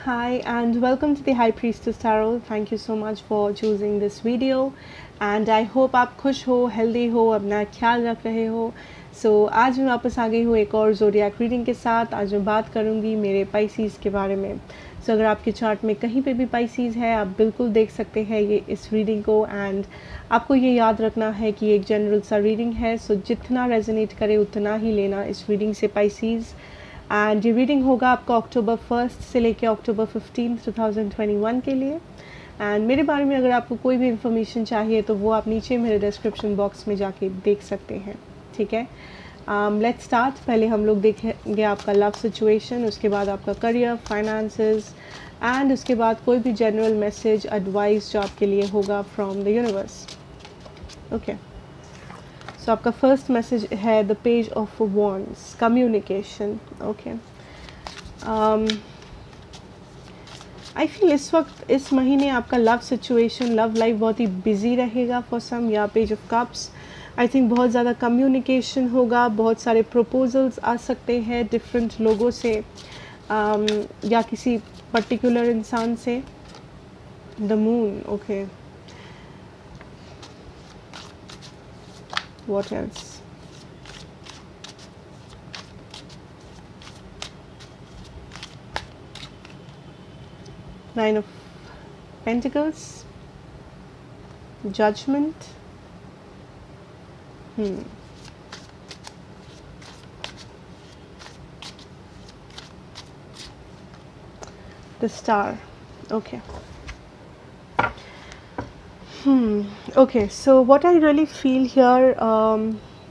Hi and welcome to the High Priestess Tarot. Thank you so much for choosing this video and I hope आप खुश हो, healthy हो, अपना ख्याल रख रहे हो. आज मैं वापस आ गई हूँ एक और ज़ोडिएक रीडिंग के साथ. आज मैं बात करूँगी मेरे पाइसीज़ के बारे में. अगर आपके चार्ट में कहीं पे भी पाइसीज़ है आप बिल्कुल देख सकते हैं ये इस रीडिंग को. एंड आपको ये याद रखना है कि एक जनरल सा रीडिंग है, जितना रेजोनेट करे उतना ही लेना इस रीडिंग से पाइसीज़. एंड ये रीडिंग होगा आपका अक्टूबर 1 से लेकर अक्टूबर 15 2021 के लिए. एंड मेरे बारे में अगर आपको कोई भी इन्फॉर्मेशन चाहिए तो वो आप नीचे मेरे डिस्क्रिप्शन बॉक्स में जाके देख सकते हैं. ठीक है, लेट्स स्टार्ट. पहले हम लोग देखेंगे आपका लव सिचुएशन, उसके बाद आपका करियर, फाइनेंसेस एंड उसके बाद कोई भी जनरल मैसेज एडवाइस जो आपके लिए होगा फ्रॉम द यूनिवर्स. ओके, सो आपका फर्स्ट मैसेज है the page of wands, communication. Okay, I feel इस वक्त इस महीने आपका लव सिचुएशन, लव लाइफ बहुत ही बिजी रहेगा फॉर सम. या page of cups, I think बहुत ज़्यादा कम्युनिकेशन होगा, बहुत सारे प्रपोजल्स आ सकते हैं डिफरेंट लोगों से या किसी पर्टिकुलर इंसान से. The moon. Okay, what else? Nine of Pentacles, Judgment. The Star. Okay. Okay, so what I really feel here,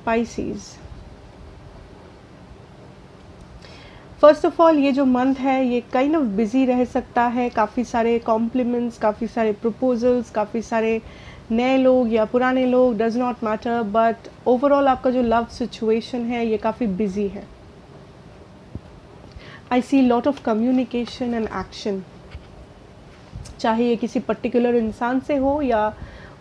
Pisces. First of all ये जो मंथ है ये काइंड ऑफ बिजी रह सकता है. काफ़ी सारे कॉम्प्लीमेंट्स, काफ़ी सारे प्रपोजल्स, काफ़ी सारे नए लोग या पुराने लोग, does not matter. But overall आपका जो लव सिचुएशन है ये काफ़ी बिजी है. I see lot of communication and action, चाहे ये किसी पर्टिकुलर इंसान से हो या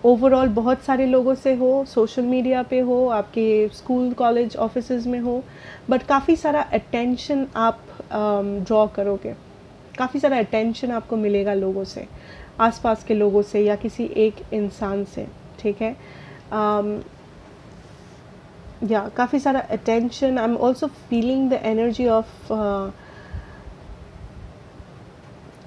ओवरऑल बहुत सारे लोगों से हो, सोशल मीडिया पे हो, आपके स्कूल कॉलेज ऑफिसेज में हो. बट काफ़ी सारा अटेंशन आप ड्रॉ करोगे, काफ़ी सारा अटेंशन आपको मिलेगा लोगों से, आसपास के लोगों से या किसी एक इंसान से. ठीक है, या काफ़ी सारा attention. I am also feeling the energy of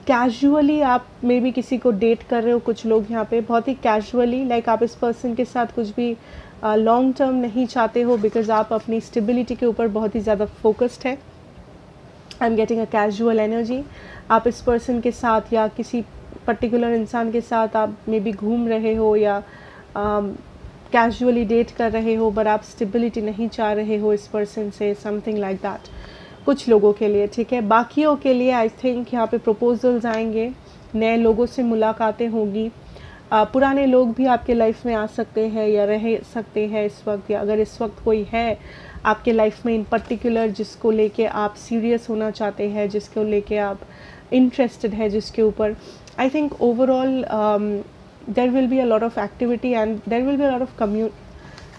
casually आप मे बी किसी को डेट कर रहे हो. कुछ लोग यहाँ पे बहुत ही कैजुअली, लाइक आप इस पर्सन के साथ कुछ भी लॉन्ग टर्म नहीं चाहते हो बिकॉज आप अपनी स्टेबिलिटी के ऊपर बहुत ही ज़्यादा फोकस्ड है. I am getting a casual energy. आप इस पर्सन के साथ या किसी पर्टिकुलर इंसान के साथ आप मे बी घूम रहे हो या कैजुअली डेट कर रहे हो, बट आप स्टेबिलिटी नहीं चाह रहे हो इस पर्सन से, समथिंग लाइक दैट कुछ लोगों के लिए. ठीक है, बाकियों के लिए आई थिंक यहाँ पे प्रपोजल्स आएंगे, नए लोगों से मुलाकातें होगी. पुराने लोग भी आपके लाइफ में आ सकते हैं या रह सकते हैं इस वक्त. या अगर इस वक्त कोई है आपके लाइफ में इन पर्टिकुलर जिसको लेके आप सीरियस होना चाहते हैं, जिसको लेके आप इंटरेस्टेड है, जिसके ऊपर I think overall there will be a lot of activity and there will be a lot of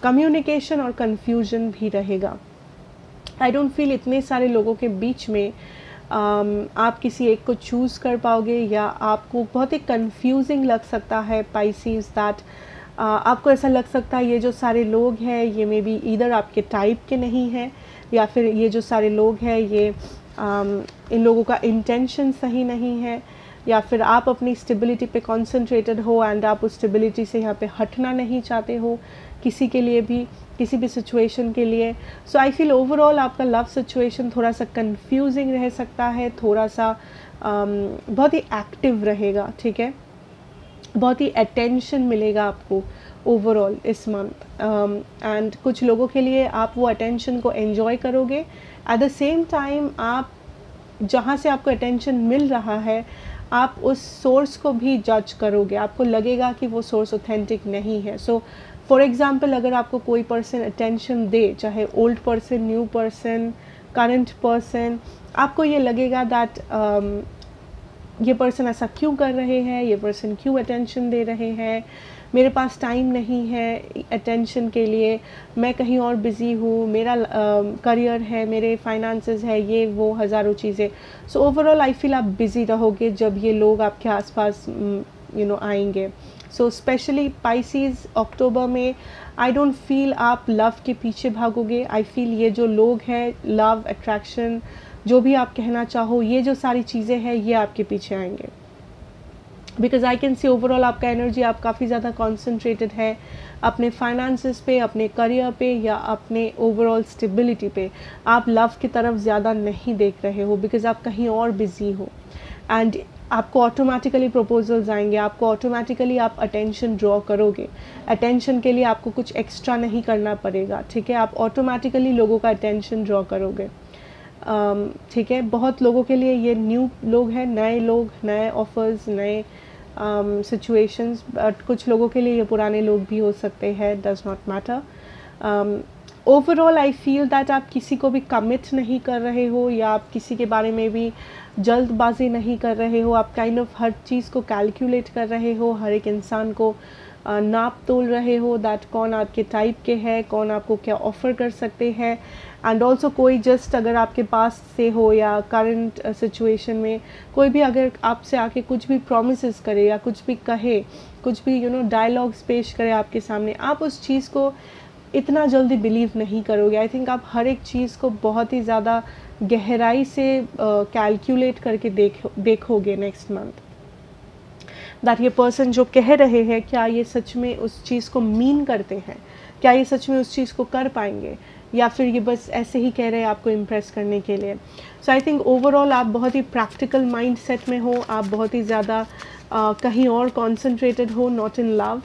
communication और कन्फ्यूजन भी रहेगा. आई डोंट फील इतने सारे लोगों के बीच में आप किसी एक को चूज़ कर पाओगे या आपको बहुत ही कंफ्यूजिंग लग सकता है पाइसीज. दैट आपको ऐसा लग सकता है ये जो सारे लोग हैं ये मे बी इधर आपके टाइप के नहीं हैं, या फिर ये जो सारे लोग हैं ये इन लोगों का इंटेंशन सही नहीं है, या फिर आप अपनी स्टेबिलिटी पे कॉन्सेंट्रेटेड हो एंड आप उस स्टेबिलिटी से यहाँ पे हटना नहीं चाहते हो किसी के लिए भी, किसी भी सिचुएशन के लिए. सो आई फील ओवरऑल आपका लव सिचुएशन थोड़ा सा कंफ्यूजिंग रह सकता है, थोड़ा सा बहुत ही एक्टिव रहेगा. ठीक है, बहुत ही अटेंशन मिलेगा आपको ओवरऑल इस मंथ. एंड कुछ लोगों के लिए आप वो अटेंशन को एंजॉय करोगे. एट द सेम टाइम आप जहाँ से आपको अटेंशन मिल रहा है आप उस सोर्स को भी जज करोगे. आपको लगेगा कि वो सोर्स ऑथेंटिक नहीं है. सो फॉर एग्ज़ाम्पल अगर आपको कोई पर्सन अटेंशन दे, चाहे old person, new person, current person, आपको ये लगेगा दैट ये पर्सन ऐसा क्यों कर रहे हैं, ये पर्सन क्यों अटेंशन दे रहे हैं, मेरे पास टाइम नहीं है अटेंशन के लिए, मैं कहीं और बिज़ी हूँ, मेरा करियर है, मेरे फाइनेंसेस है, ये वो हज़ारों चीज़ें। सो ओवरऑल आई फील आप बिज़ी रहोगे जब ये लोग आपके आसपास आएंगे। सो स्पेशली पाइसीज़ अक्टूबर में आई डोंट फील आप लव के पीछे भागोगे। आई फील ये जो लोग हैं, लव, अट्रैक्शन, जो भी आप कहना चाहो, ये जो सारी चीज़ें हैं ये आपके पीछे आएंगे। Because I can see overall आपका एनर्जी, आप काफ़ी ज़्यादा कॉन्सेंट्रेटेड है अपने फाइनेंसेस पे, अपने करियर पे या अपने ओवरऑल स्टेबिलिटी पे। आप लव की तरफ ज़्यादा नहीं देख रहे हो बिकॉज आप कहीं और बिज़ी हो। एंड आपको ऑटोमेटिकली प्रपोजल्स आएंगे, आपको ऑटोमेटिकली आप अटेंशन ड्रॉ करोगे। अटेंशन के लिए आपको कुछ एक्स्ट्रा नहीं करना पड़ेगा, ठीक है, आप ऑटोमेटिकली लोगों का अटेंशन ड्रॉ करोगे। ठीक है, बहुत लोगों के लिए ये न्यू लोग हैं, नए लोग, नए ऑफर्स, नए सिचुएशंस, बट कुछ लोगों के लिए ये पुराने लोग भी हो सकते हैं, does not matter. Overall I feel that आप किसी को भी कमिट नहीं कर रहे हो या आप किसी के बारे में भी जल्दबाजी नहीं कर रहे हो। आप काइंड ऑफ हर चीज़ को कैलकुलेट कर रहे हो, हर एक इंसान को नाप तोल रहे हो दैट कौन आपके टाइप के हैं, कौन आपको क्या ऑफ़र कर सकते हैं। एंड ऑल्सो कोई जस्ट अगर आपके पास से हो या करंट सिचुएशन में कोई भी अगर आपसे आके कुछ भी प्रोमिसेस करे या कुछ भी कहे, कुछ भी डायलॉग्स पेश करे आपके सामने, आप उस चीज़ को इतना जल्दी बिलीव नहीं करोगे। आई थिंक आप हर एक चीज़ को बहुत ही ज़्यादा गहराई से कैलकुलेट करके देखोगे नेक्स्ट मंथ दैट ये पर्सन जो कह रहे हैं क्या ये सच में उस चीज़ को मीन करते हैं, क्या ये सच में उस चीज़ को कर पाएंगे या फिर ये बस ऐसे ही कह रहे हैं आपको इम्प्रेस करने के लिए। सो आई थिंक ओवरऑल आप बहुत ही प्रैक्टिकल माइंड सेट में हो, आप बहुत ही ज़्यादा कहीं और कॉन्सेंट्रेटेड हो, not in love,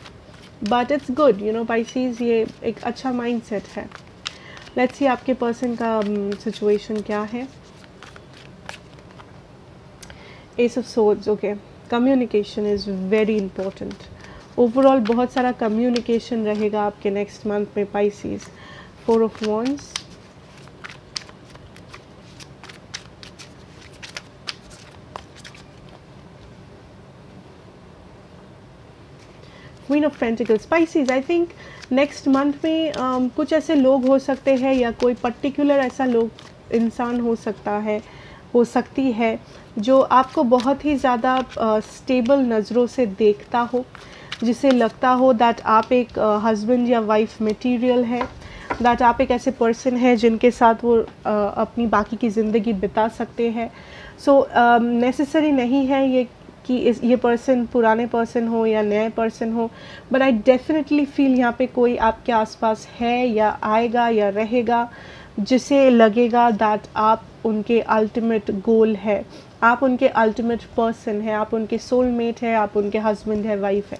but it's good Pisces, ये एक अच्छा माइंड सेट है। लेट्स सी आपके पर्सन का सिचुएशन क्या है। Ace of swords, okay, communication is very important. Overall बहुत सारा कम्युनिकेशन रहेगा आपके नेक्स्ट मंथ में Pisces. 4 of Wands, Queen of Pentacles, Pisces। I think next month में कुछ ऐसे लोग हो सकते हैं या कोई पर्टिकुलर ऐसा लोग इंसान हो सकता है, हो सकती है जो आपको बहुत ही ज़्यादा स्टेबल नज़रों से देखता हो, जिसे लगता हो दैट आप एक हस्बैंड या वाइफ मटेरियल है, दैट आप एक ऐसे पर्सन हैं जिनके साथ वो अपनी बाकी की ज़िंदगी बिता सकते हैं। सो नेसेसरी नहीं है ये कि ये पर्सन पुराने पर्सन हो या नए पर्सन हो, बट आई डेफिनेटली फील यहाँ पे कोई आपके आसपास है या आएगा या रहेगा जिसे लगेगा दैट आप उनके अल्टीमेट गोल है, आप उनके अल्टीमेट पर्सन है, आप उनके सोलमेट है, आप उनके हस्बैंड है, वाइफ है।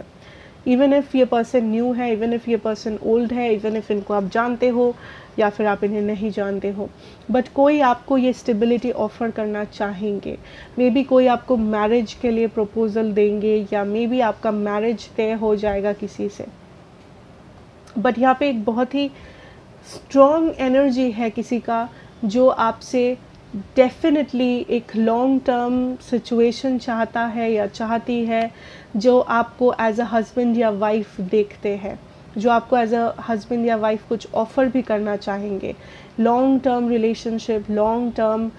इवन इफ़ ये पर्सन न्यू है, इवन इफ़ ये पर्सन ओल्ड है, इवन इफ़ इनको आप जानते हो या फिर आप इन्हें नहीं जानते हो, बट कोई आपको ये स्टेबिलिटी ऑफ़र करना चाहेंगे। मे बी कोई आपको मैरिज के लिए प्रपोजल देंगे या मे बी आपका मैरिज तय हो जाएगा किसी से। बट यहाँ पे एक बहुत ही स्ट्रॉन्ग एनर्जी है किसी का जो आपसे डेफिनेटली एक लॉन्ग टर्म सिचुएशन चाहता है या चाहती है, जो आपको एज अ हस्बैंड या वाइफ देखते हैं, जो आपको एज अ हस्बैंड या वाइफ कुछ ऑफ़र भी करना चाहेंगे, long term relationship, long term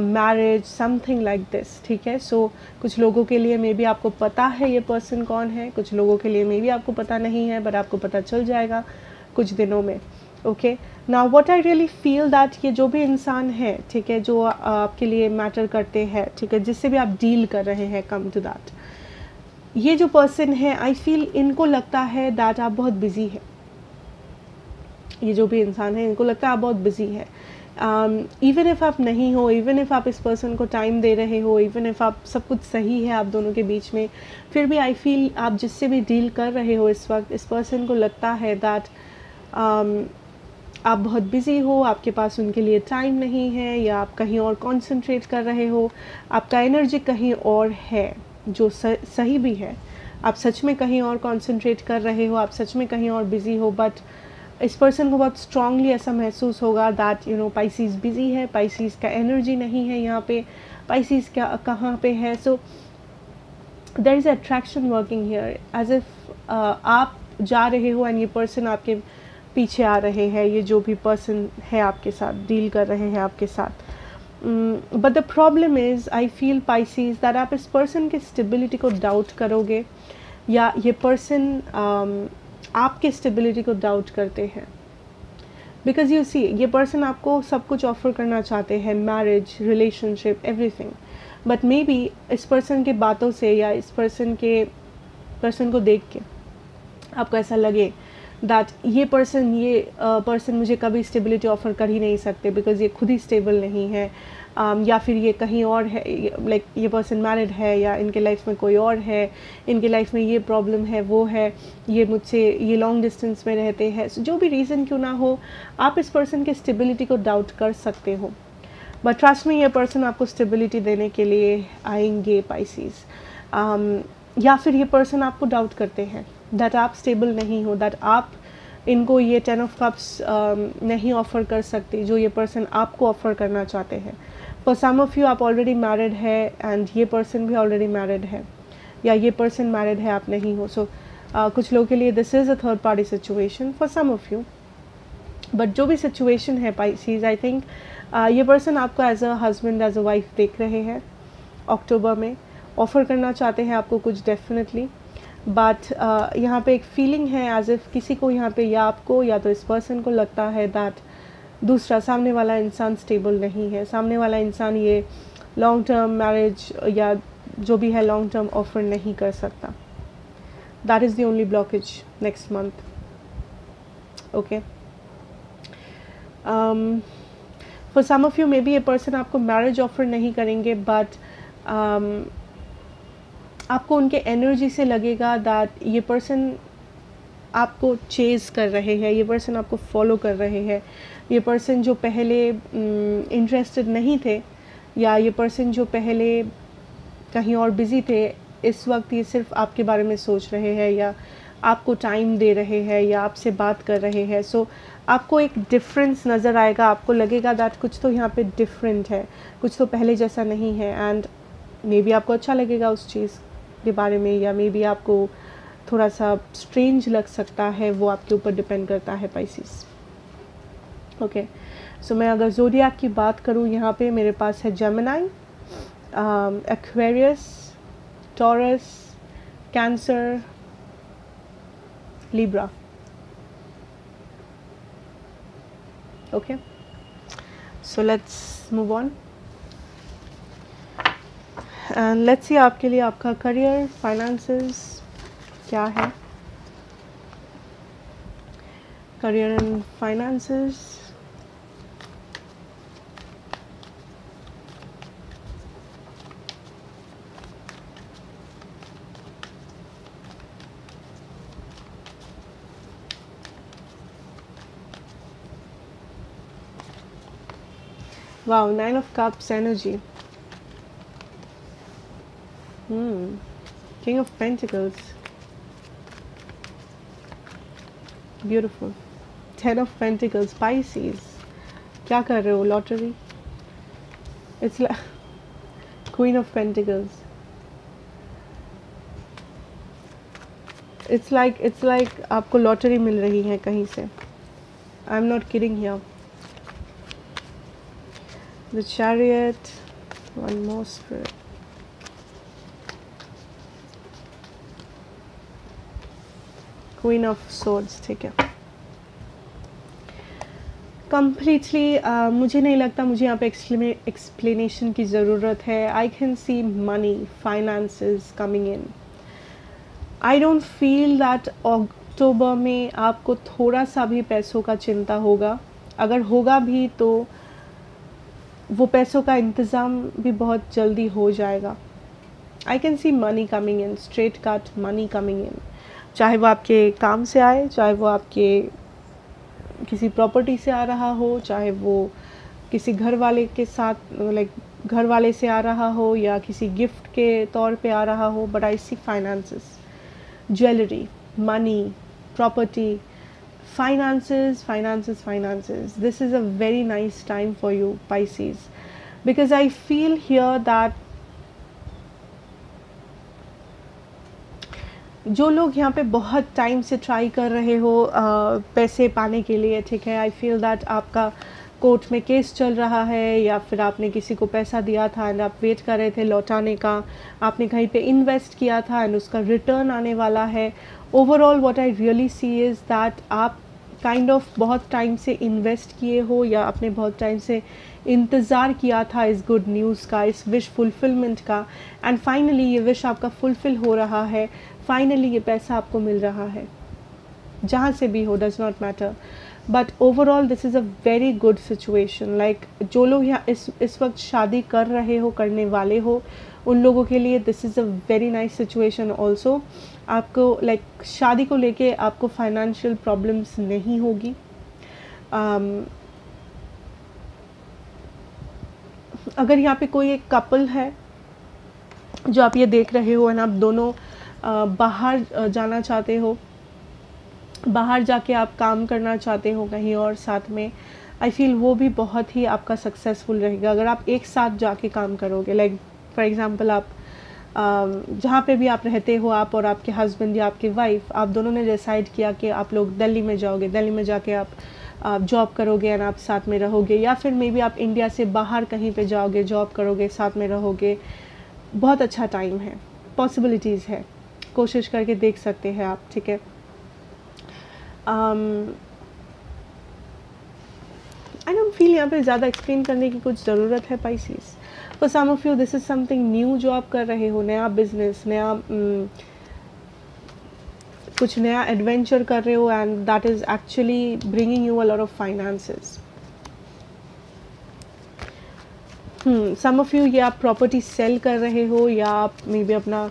marriage, something like this, ठीक है। सो कुछ लोगों के लिए मे बी आपको पता है ये पर्सन कौन है, कुछ लोगों के लिए मे बी आपको पता नहीं है, बट आपको पता चल जाएगा कुछ दिनों में। Okay, now what I really feel that ये जो भी इंसान है, ठीक है, जो आपके लिए मैटर करते हैं, ठीक है, जिससे भी आप डील कर रहे हैं, कम टू दैट, ये जो पर्सन है आई फील इनको लगता है दैट आप बहुत बिजी है। ये जो भी इंसान है इनको लगता है आप बहुत बिजी है। इवन इफ़ आप नहीं हो, इवन इफ़ आप इस पर्सन को टाइम दे रहे हो, इवन इफ़ आप सब कुछ सही है आप दोनों के बीच में, फिर भी आई फील आप जिससे भी डील कर रहे हो इस वक्त, इस पर्सन को लगता है दैट आप बहुत बिज़ी हो, आपके पास उनके लिए टाइम नहीं है, या आप कहीं और कंसंट्रेट कर रहे हो, आपका एनर्जी कहीं और है, जो सही भी है। आप सच में कहीं और कंसंट्रेट कर रहे हो, आप सच में कहीं और बिज़ी हो, बट इस पर्सन को बहुत स्ट्रांगली ऐसा महसूस होगा दैट पाइसीज़ बिज़ी है, पाइसीज़ का एनर्जी नहीं है यहाँ पे, Pisces क्या कहाँ पे है. So there is attraction working here, as if आप जा रहे हो एंड ये पर्सन आपके पीछे आ रहे हैं, ये जो भी पर्सन है आपके साथ डील कर रहे हैं आपके साथ. But the problem is I feel Pisces that आप इस पर्सन की स्टेबिलिटी को डाउट करोगे, या ये पर्सन आपके स्टेबिलिटी को डाउट करते हैं. बिकॉज यू सी, ये पर्सन आपको सब कुछ ऑफर करना चाहते हैं, marriage, relationship, everything. But may be इस पर्सन के बातों से या इस पर्सन को देख के आपको ऐसा लगे दैट ये पर्सन मुझे कभी स्टेबिलिटी ऑफर कर ही नहीं सकते, बिकॉज ये खुद ही स्टेबल नहीं है. या फिर ये कहीं और है, लाइक ये पर्सन मैरिड है, या इनके लाइफ में कोई और है, इनके लाइफ में ये प्रॉब्लम है, वो है, ये लॉन्ग डिस्टेंस में रहते हैं. so, जो भी रीज़न क्यों ना हो, आप इस पर्सन के स्टेबिलिटी को डाउट कर सकते हो. बट ट्रस्ट में ये पर्सन आपको स्टेबिलिटी देने के लिए आएंगे पाइसीज. या फिर ये पर्सन आपको डाउट करते हैं दैट आप स्टेबल नहीं हो, दैट आप इनको ये 10 ऑफ कप्स नहीं ऑफ़र कर सकते जो ये पर्सन आपको ऑफ़र करना चाहते हैं. फॉर सम ऑफ़ यू आप ऑलरेडी मैरिड है एंड ये पर्सन भी ऑलरेडी मैरिड है, या ये पर्सन मैरिड है, आप नहीं हो. सो कुछ लोगों के लिए this is a third party situation for some of you. But जो भी सिचुएशन है पाइसीज, आई थिंक ये पर्सन आपको as a husband, as a wife देख रहे हैं. अक्टूबर में ऑफ़र करना चाहते हैं आपको कुछ डेफिनेटली. बट यहाँ पे एक फीलिंग है एज इफ किसी को यहाँ पे, या आपको या तो इस पर्सन को लगता है दैट दूसरा सामने वाला इंसान स्टेबल नहीं है, सामने वाला इंसान ये लॉन्ग टर्म मैरिज या जो भी है लॉन्ग टर्म ऑफर नहीं कर सकता. That is the only blockage next month. Okay, for some of you may be ये पर्सन आपको मैरिज ऑफर नहीं करेंगे, बट आपको उनके एनर्जी से लगेगा दैट ये पर्सन आपको चेज़ कर रहे हैं, ये पर्सन आपको फॉलो कर रहे हैं, ये पर्सन जो पहले इंटरेस्टेड नहीं थे, या ये पर्सन जो पहले कहीं और बिज़ी थे, इस वक्त ये सिर्फ आपके बारे में सोच रहे हैं, या आपको टाइम दे रहे हैं, या आपसे बात कर रहे हैं. सो आपको एक डिफरेंस नज़र आएगा, आपको लगेगा दैट कुछ तो यहाँ पे डिफरेंट है, कुछ तो पहले जैसा नहीं है. एंड मे बी आपको अच्छा लगेगा उस चीज़ के बारे में, या मे बी आपको थोड़ा सा स्ट्रेंज लग सकता है, वो आपके ऊपर डिपेंड करता है पाइसीज. ओके, सो मैं अगर ज़ोडिएक की बात करूँ, यहाँ पे मेरे पास है Gemini, Aquarius, taurus, cancer, Libra. Okay, so let's move on and let's see आपके लिए आपका करियर, फाइनेंसेस क्या है. Career and finances. Wow, 9 of Cups energy. King of Pentacles. Beautiful. 10 of Pentacles. Pisces. क्या कर रहे हो? Lottery. It's like Queen of Pentacles. It's like आपको लॉटरी मिल रही है कहीं से. I'm not kidding here. The Chariot. One more spirit. Queen of Swords. ठीक है. Completely मुझे नहीं लगता मुझे यहाँ पे एक्सप्लेनेशन की ज़रूरत है. I can see money, finances coming in. I don't feel that अक्टूबर में आपको थोड़ा सा भी पैसों का चिंता होगा. अगर होगा भी तो वो पैसों का इंतज़ाम भी बहुत जल्दी हो जाएगा. I can see money coming in, straight cut money coming in. चाहे वो आपके काम से आए, चाहे वो आपके किसी प्रॉपर्टी से आ रहा हो, चाहे वो किसी घर वाले के साथ, लाइक घर वाले से आ रहा हो, या किसी गिफ्ट के तौर पे आ रहा हो. But I see finances, jewellery, money, property, finances. This is a very nice time for you, Pisces. because I feel here that जो लोग यहाँ पे बहुत टाइम से ट्राई कर रहे हो पैसे पाने के लिए, ठीक है, आई फील दैट आपका कोर्ट में केस चल रहा है, या फिर आपने किसी को पैसा दिया था एंड आप वेट कर रहे थे लौटाने का, आपने कहीं पे इन्वेस्ट किया था एंड उसका रिटर्न आने वाला है. Overall what I really see is that आप काइंड ऑफ बहुत टाइम से इन्वेस्ट किए हो, या आपने बहुत टाइम से इंतज़ार किया था इस गुड न्यूज़ का, इस विश फुलफिलमेंट का, एंड फाइनली ये विश आपका फुलफ़िल हो रहा है. फाइनली ये पैसा आपको मिल रहा है, जहाँ से भी हो, does not matter. But overall this is a very good situation. Like जो लोग यहाँ इस वक्त शादी कर रहे हो, करने वाले हो, उन लोगों के लिए this is a very nice situation also. आपको लाइक शादी को लेके आपको फाइनेंशियल प्रॉब्लम्स नहीं होगी. अगर यहाँ पे कोई एक कपल है जो आप ये देख रहे हो एंड आप दोनों बाहर जाना चाहते हो, बाहर जाके आप काम करना चाहते हो कहीं और साथ में, आई फील वो भी बहुत ही आपका सक्सेसफुल रहेगा अगर आप एक साथ जाके काम करोगे. लाइक फॉर एग्ज़ाम्पल आप जहाँ पे भी आप रहते हो, आप और आपके हस्बैंड या आपके वाइफ, आप दोनों ने डिसाइड किया कि आप लोग दिल्ली में जाओगे, दिल्ली में जाके आप जॉब करोगे एंड आप साथ में रहोगे, या फिर मे बी आप इंडिया से बाहर कहीं पे जाओगे, जॉब करोगे, साथ में रहोगे. बहुत अच्छा टाइम है, पॉसिबिलिटीज़ है, कोशिश करके देख सकते हैं आप, ठीक है. आई डोंट फील यहाँ पे ज़्यादा एक्सप्लेन करने की कुछ ज़रूरत है Pisces. For some of you this is something new जो आप कर रहे हो, नया बिजनेस, नया कुछ नया एडवेंचर कर रहे हो, and that is actually bringing you a lot of finances. Some of you ये आप प्रॉपर्टी सेल कर रहे हो, या आप मे बी अपना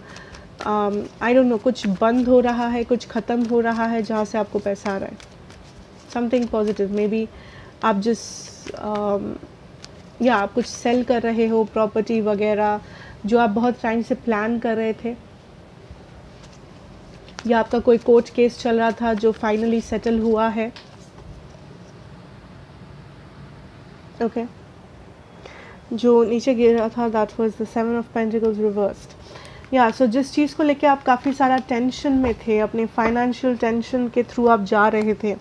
आई डोंट नो, कुछ बंद हो रहा है, कुछ ख़त्म हो रहा है जहाँ से आपको पैसा आ रहा है. समथिंग पॉजिटिव, मे बी आप या आप कुछ सेल कर रहे हो, प्रॉपर्टी वगैरह जो आप बहुत टाइम से प्लान कर रहे थे, या आपका कोई कोर्ट केस चल रहा था जो फाइनली सेटल हुआ है. ओके जो नीचे गिर रहा था, that was the 7 of pentacles reversed. या सो जिस चीज़ को लेके आप काफ़ी सारा टेंशन में थे, अपने फाइनेंशियल टेंशन के थ्रू आप जा रहे थे,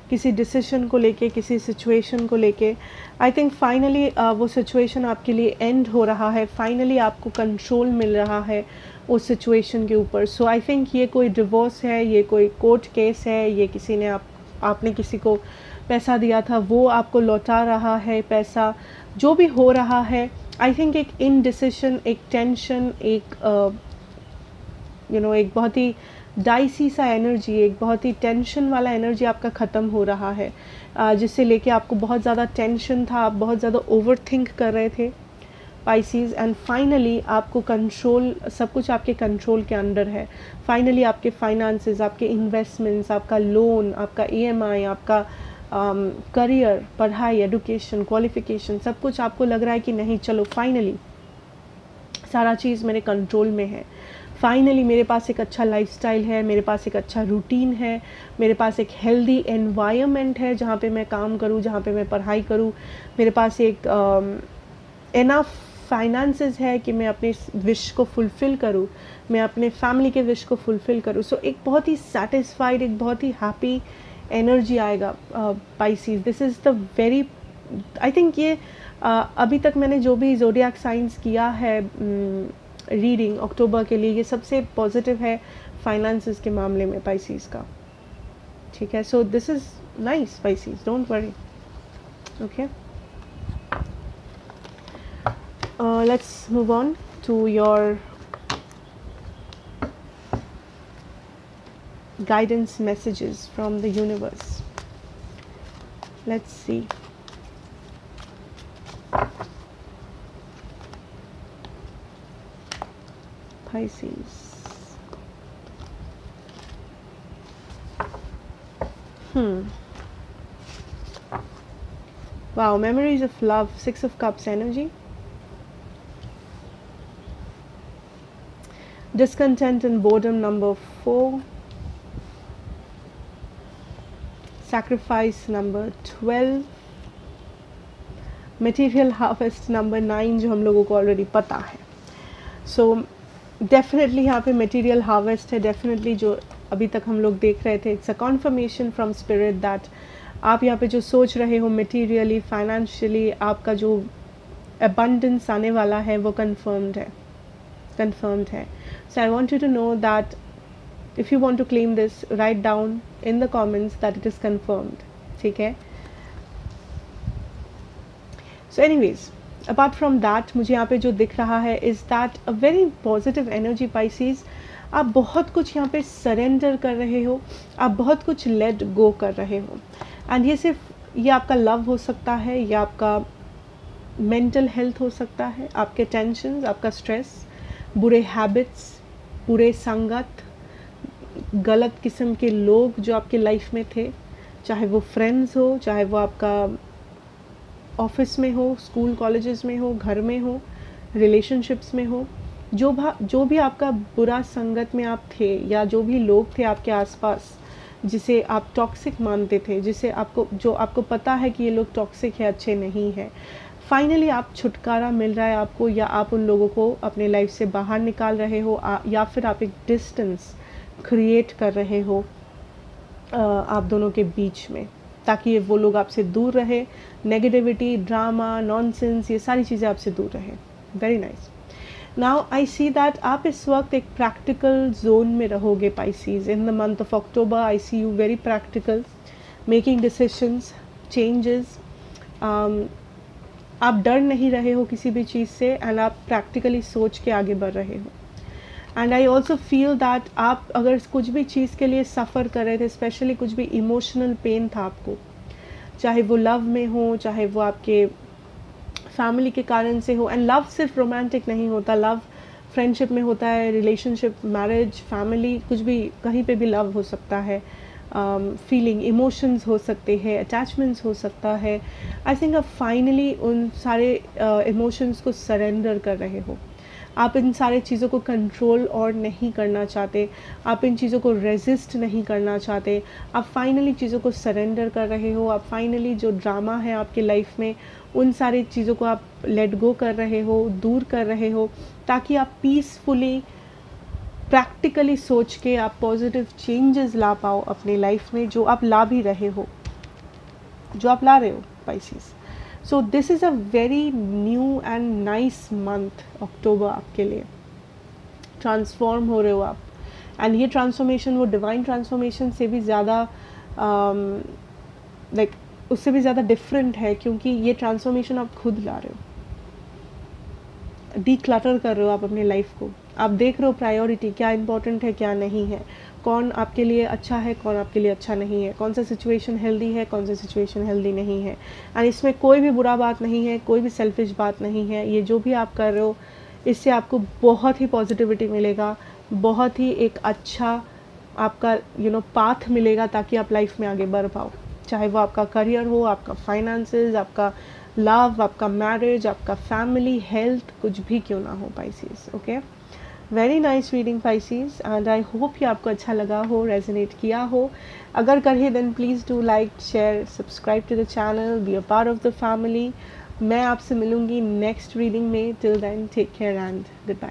किसी डिसीजन को लेके, किसी सिचुएशन को लेके, आई थिंक फाइनली वो सिचुएशन आपके लिए एंड हो रहा है. फाइनली आपको कंट्रोल मिल रहा है उस सिचुएशन के ऊपर. सो आई थिंक ये कोई डिवोर्स है, ये कोई कोर्ट केस है, ये किसी ने आपने किसी को पैसा दिया था, वो आपको लौटा रहा है पैसा, जो भी हो रहा है. आई थिंक एक इनडिसीजन, एक टेंशन, एक एक बहुत ही डाइसी सा एनर्जी, एक बहुत ही टेंशन वाला एनर्जी आपका ख़त्म हो रहा है, जिससे लेके आपको बहुत ज़्यादा टेंशन था, आप बहुत ज़्यादा ओवर थिंक कर रहे थे पाइसीज, एंड फाइनली आपको कंट्रोल, सब कुछ आपके कंट्रोल के अंडर है. फाइनली आपके फाइनेंसेस, आपके इन्वेस्टमेंट्स, आपका लोन, आपका EMI, आपका करियर, पढ़ाई, एडुकेशन, क्वालिफिकेशन, सब कुछ आपको लग रहा है कि नहीं, चलो फाइनली सारा चीज़ मेरे कंट्रोल में है. फाइनली मेरे पास एक अच्छा लाइफस्टाइल है, मेरे पास एक अच्छा रूटीन है, मेरे पास एक हेल्दी एनवायरनमेंट है जहाँ पे मैं काम करूँ, जहाँ पे मैं पढ़ाई करूँ, मेरे पास एक इनफ फाइनेंसेस है कि मैं अपने विश को फुलफ़िल करूँ, मैं अपने फैमिली के विश को फुलफ़िल करूँ. सो एक बहुत ही सेटिस्फाइड, एक बहुत ही हैप्पी एनर्जी आएगा Pisces. This is the very, I think ये अभी तक मैंने जो भी ज़ोडिएक साइंस किया है रीडिंग अक्टूबर के लिए, ये सबसे पॉजिटिव है फाइनेंसेस के मामले में पाइसीज का, ठीक है. So this is nice Pisces, don't worry. Okay, let's move on to your guidance messages from the universe. Let's see. Pisces. Wow, memories of love, 6 of Cups energy. Discontent and boredom, number 4. Sacrifice, number 12. Material harvest number 9 जो हम लोगों को already पता है। So definitely यहाँ पे material harvest है, definitely जो अभी तक हम लोग देख रहे थे, it's a confirmation from spirit that आप यहाँ पे जो सोच रहे हो मटेरियली, फाइनेंशियली, आपका जो अबंडेंस आने वाला है वो कंफर्म्ड है। So I want you to know that if you want to claim this, write down in the comments that it is confirmed, ठीक है। So anyways, apart from that मुझे यहाँ पे जो दिख रहा है is that a very positive energy Pisces. आप बहुत कुछ यहाँ पे सरेंडर कर रहे हो, आप बहुत कुछ लेट गो कर रहे हो, एंड ये आपका लव हो सकता है, ये आपका मेंटल हेल्थ हो सकता है, आपके टेंशन, आपका स्ट्रेस, बुरे हैबिट्स, बुरे संगत, गलत किस्म के लोग जो आपके लाइफ में थे, चाहे वो फ्रेंड्स हो, चाहे वो आपका ऑफिस में हो, स्कूल कॉलेजेस में हो, घर में हो, रिलेशनशिप्स में हो, जो भी आपका बुरा संगत में आप थे, या जो भी लोग थे आपके आसपास जिसे आप टॉक्सिक मानते थे, जो आपको पता है कि ये लोग टॉक्सिक है, अच्छे नहीं है, फाइनली आप छुटकारा मिल रहा है आपको, या आप उन लोगों को अपने लाइफ से बाहर निकाल रहे हो, या फिर आप एक डिस्टेंस क्रिएट कर रहे हो आप दोनों के बीच में, ताकि वो लोग आपसे दूर रहे, नेगेटिविटी, ड्रामा, नॉनसेंस, ये सारी चीज़ें आपसे दूर रहे। Very nice. Now I see that आप इस वक्त एक प्रैक्टिकल जोन में रहोगे Pisces. In the month of October I see you very practical, making decisions, changes. आप डर नहीं रहे हो किसी भी चीज़ से, एंड आप प्रैक्टिकली सोच के आगे बढ़ रहे हो। And I also feel that आप अगर कुछ भी चीज़ के लिए सफ़र कर रहे थे, स्पेशली कुछ भी इमोशनल पेन था आपको, चाहे वो लव में हो, चाहे वो आपके फैमिली के कारण से हो, एंड लव सिर्फ रोमांटिक नहीं होता, लव फ्रेंडशिप में होता है, रिलेशनशिप, मैरिज, फैमिली, कुछ भी, कहीं पे भी लव हो सकता है, फीलिंग, इमोशंस हो सकते हैं, अटैचमेंट्स हो सकता है। आई थिंक आप फाइनली उन सारे इमोशंस को सरेंडर कर रहे हो। आप इन सारे चीज़ों को कंट्रोल और नहीं करना चाहते, आप इन चीज़ों को रेजिस्ट नहीं करना चाहते, आप फाइनली चीज़ों को सरेंडर कर रहे हो। आप फाइनली जो ड्रामा है आपके लाइफ में, उन सारी चीज़ों को आप लेट गो कर रहे हो, दूर कर रहे हो, ताकि आप पीसफुली, प्रैक्टिकली सोच के आप पॉजिटिव चेंजेस ला पाओ अपने लाइफ में, जो आप ला भी रहे हो, जो आप ला रहे हो Pisces. So this is a very new and nice month October आपके लिए। ट्रांसफॉर्म हो रहे हो आप, एंड ये ट्रांसफॉर्मेशन वो डिवाइन ट्रांसफॉर्मेशन से भी ज़्यादा लाइक उससे भी ज़्यादा डिफरेंट है, क्योंकि ये ट्रांसफॉर्मेशन आप खुद ला रहे हो, डीक्लटर कर रहे हो आप अपने लाइफ को। आप देख रहे हो प्रायोरिटी क्या इंपॉर्टेंट है, क्या नहीं है, कौन आपके लिए अच्छा है, कौन आपके लिए अच्छा नहीं है, कौन सा सिचुएशन हेल्दी है, कौन सा सिचुएशन हेल्दी नहीं है। एंड इसमें कोई भी बुरा बात नहीं है, कोई भी सेल्फिश बात नहीं है। ये जो भी आप कर रहे हो, इससे आपको बहुत ही पॉजिटिविटी मिलेगा, बहुत ही एक अच्छा आपका पाथ मिलेगा, ताकि आप लाइफ में आगे बढ़ पाओ, चाहे वो आपका करियर हो, आपका फाइनेंसेस, आपका लव, आपका मैरिज, आपका फैमिली, हेल्थ, कुछ भी क्यों ना हो Pisces. Okay, very nice reading Pisces, and I hope ये आपको अच्छा लगा हो, रेजोनेट किया हो। अगर करे then please do like, share, subscribe to the channel, be a part of the family. मैं आपसे मिलूंगी नेक्स्ट रीडिंग में। Till then take care and good bye.